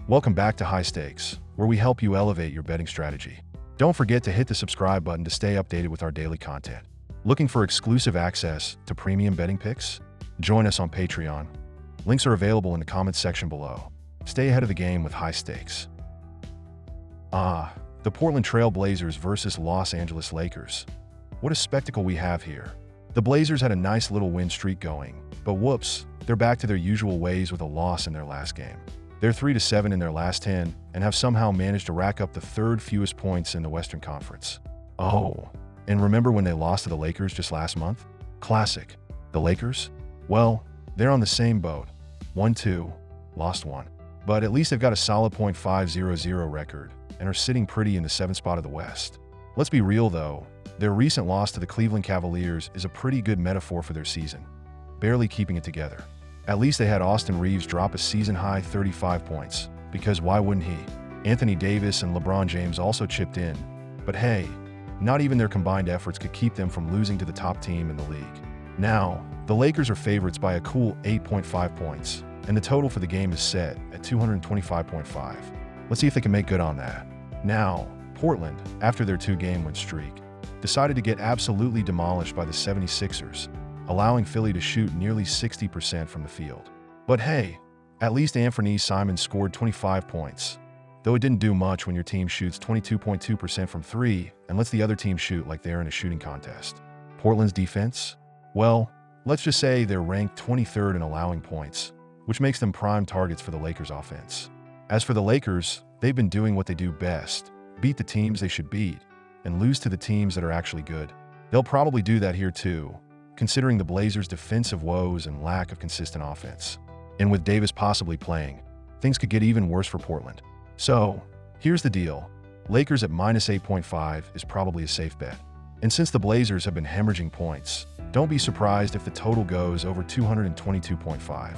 Welcome back to High Stakes, where we help you elevate your betting strategy. Don't forget to hit the subscribe button to stay updated with our daily content. Looking for exclusive access to premium betting picks? Join us on Patreon. Links are available in the comments section below. Stay ahead of the game with High Stakes. The Portland Trail Blazers versus Los Angeles Lakers. What a spectacle we have here. The Blazers had a nice little win streak going, but whoops, they're back to their usual ways with a loss in their last game. They're 3-7 in their last 10 and have somehow managed to rack up the third fewest points in the Western Conference. Oh, and remember when they lost to the Lakers just last month? Classic. The Lakers? Well, they're on the same boat. 1-2, lost 1. But at least they've got a solid .500 record and are sitting pretty in the 7th spot of the West. Let's be real though, their recent loss to the Cleveland Cavaliers is a pretty good metaphor for their season. Barely keeping it together. At least they had Austin Reeves drop a season-high 35 points, because why wouldn't he? Anthony Davis and LeBron James also chipped in, but hey, not even their combined efforts could keep them from losing to the top team in the league. Now, the Lakers are favorites by a cool 8.5 points, and the total for the game is set at 225.5. Let's see if they can make good on that. Now, Portland, after their 2-game win streak, decided to get absolutely demolished by the 76ers, allowing Philly to shoot nearly 60% from the field. But hey, at least Anthony Simons scored 25 points, though it didn't do much when your team shoots 22.2% from 3 and lets the other team shoot like they're in a shooting contest. Portland's defense? Well, let's just say they're ranked 23rd in allowing points, which makes them prime targets for the Lakers' offense. As for the Lakers, they've been doing what they do best, beat the teams they should beat, and lose to the teams that are actually good. They'll probably do that here too, considering the Blazers' defensive woes and lack of consistent offense. And with Davis possibly playing, things could get even worse for Portland. So, here's the deal. Lakers at -8.5 is probably a safe bet. And since the Blazers have been hemorrhaging points, don't be surprised if the total goes over 222.5.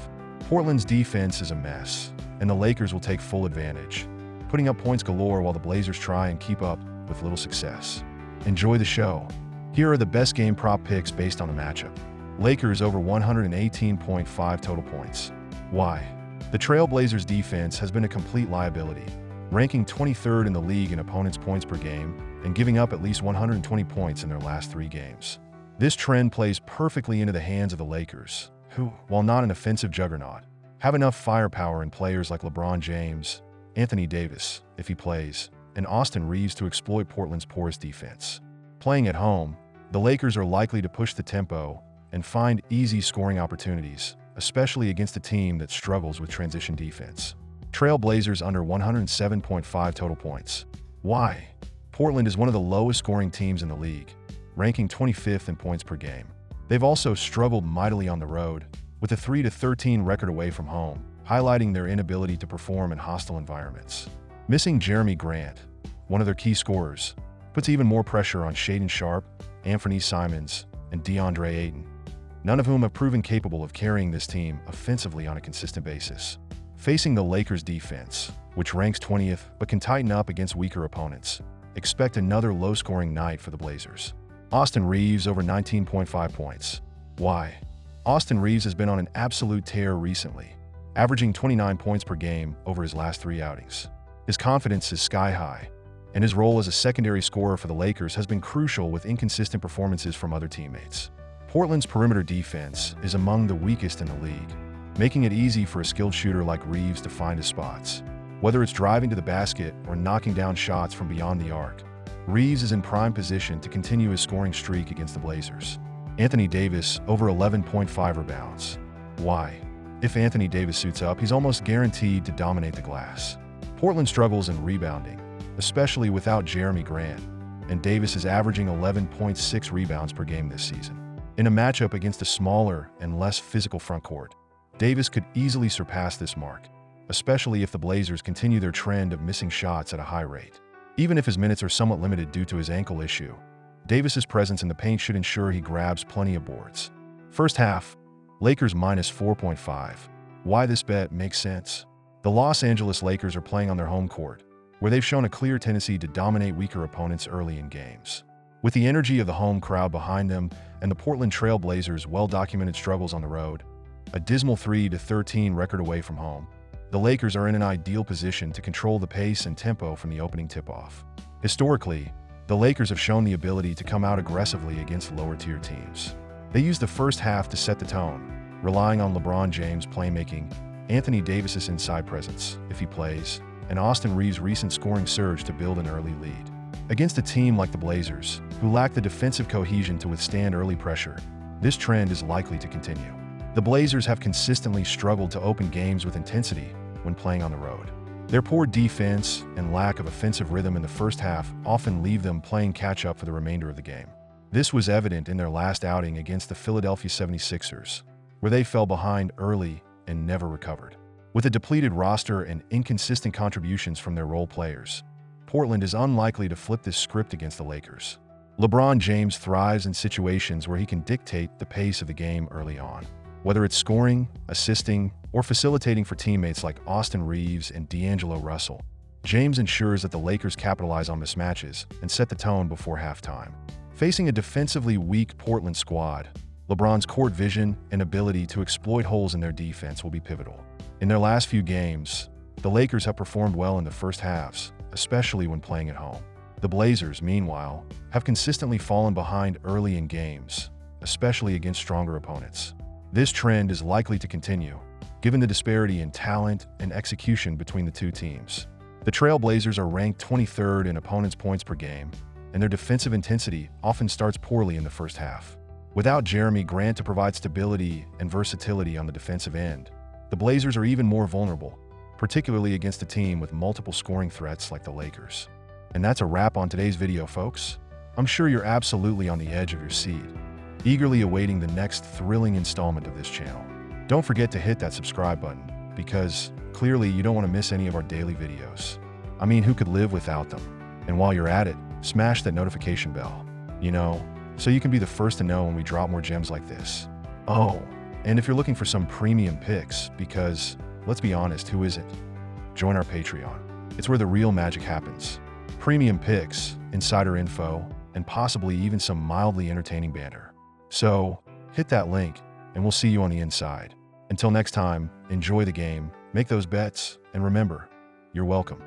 Portland's defense is a mess, and the Lakers will take full advantage, putting up points galore while the Blazers try and keep up with little success. Enjoy the show. Here are the best game prop picks based on the matchup. Lakers over 118.5 total points. Why? The Trail Blazers defense has been a complete liability, ranking 23rd in the league in opponents' points per game and giving up at least 120 points in their last 3 games. This trend plays perfectly into the hands of the Lakers, who, while not an offensive juggernaut, have enough firepower in players like LeBron James, Anthony Davis, if he plays, and Austin Reeves to exploit Portland's porous defense. Playing at home, the Lakers are likely to push the tempo and find easy scoring opportunities, especially against a team that struggles with transition defense. Trail Blazers under 107.5 total points. Why? Portland is one of the lowest scoring teams in the league, ranking 25th in points per game. They've also struggled mightily on the road, with a 3-13 record away from home, highlighting their inability to perform in hostile environments. Missing Jeremy Grant, one of their key scorers, puts even more pressure on Shaedon Sharpe, Anthony Simons, and DeAndre Ayton, none of whom have proven capable of carrying this team offensively on a consistent basis. Facing the Lakers' defense, which ranks 20th but can tighten up against weaker opponents, expect another low-scoring night for the Blazers. Austin Reeves over 19.5 points. Why? Austin Reeves has been on an absolute tear recently, averaging 29 points per game over his last 3 outings. His confidence is sky-high, and his role as a secondary scorer for the Lakers has been crucial with inconsistent performances from other teammates. Portland's perimeter defense is among the weakest in the league, making it easy for a skilled shooter like Reeves to find his spots. Whether it's driving to the basket or knocking down shots from beyond the arc, Reeves is in prime position to continue his scoring streak against the Blazers. Anthony Davis over 11.5 rebounds. Why? If Anthony Davis suits up, he's almost guaranteed to dominate the glass. Portland struggles in rebounding, especially without Jeremy Grant, and Davis is averaging 11.6 rebounds per game this season. In a matchup against a smaller and less physical frontcourt, Davis could easily surpass this mark, especially if the Blazers continue their trend of missing shots at a high rate. Even if his minutes are somewhat limited due to his ankle issue, Davis's presence in the paint should ensure he grabs plenty of boards. First half, Lakers -4.5. Why this bet makes sense? The Los Angeles Lakers are playing on their home court, where they've shown a clear tendency to dominate weaker opponents early in games. With the energy of the home crowd behind them and the Portland Trail Blazers' well-documented struggles on the road, a dismal 3-13 record away from home, the Lakers are in an ideal position to control the pace and tempo from the opening tip-off. Historically, the Lakers have shown the ability to come out aggressively against lower-tier teams. They use the first half to set the tone, relying on LeBron James' playmaking, Anthony Davis's inside presence, if he plays, and Austin Reeves' recent scoring surge to build an early lead. Against a team like the Blazers, who lack the defensive cohesion to withstand early pressure, this trend is likely to continue. The Blazers have consistently struggled to open games with intensity when playing on the road. Their poor defense and lack of offensive rhythm in the first half often leave them playing catch-up for the remainder of the game. This was evident in their last outing against the Philadelphia 76ers, where they fell behind early and never recovered. With a depleted roster and inconsistent contributions from their role players, Portland is unlikely to flip this script against the Lakers. LeBron James thrives in situations where he can dictate the pace of the game early on. Whether it's scoring, assisting, or facilitating for teammates like Austin Reeves and D'Angelo Russell, James ensures that the Lakers capitalize on mismatches and set the tone before halftime. Facing a defensively weak Portland squad, LeBron's court vision and ability to exploit holes in their defense will be pivotal. In their last few games, the Lakers have performed well in the first halves, especially when playing at home. The Blazers, meanwhile, have consistently fallen behind early in games, especially against stronger opponents. This trend is likely to continue, given the disparity in talent and execution between the two teams. The Trail Blazers are ranked 23rd in opponents' points per game, and their defensive intensity often starts poorly in the first half. Without Jeremy Grant to provide stability and versatility on the defensive end, the Blazers are even more vulnerable, particularly against a team with multiple scoring threats like the Lakers. And that's a wrap on today's video, folks. I'm sure you're absolutely on the edge of your seat, eagerly awaiting the next thrilling installment of this channel. Don't forget to hit that subscribe button, because clearly you don't want to miss any of our daily videos. I mean, who could live without them? And while you're at it, smash that notification bell, so you can be the first to know when we drop more gems like this. Oh, and if you're looking for some premium picks, because, let's be honest, who isn't? Join our Patreon. It's where the real magic happens. Premium picks, insider info, and possibly even some mildly entertaining banter. So, hit that link, and we'll see you on the inside. Until next time, enjoy the game, make those bets, and remember, you're welcome.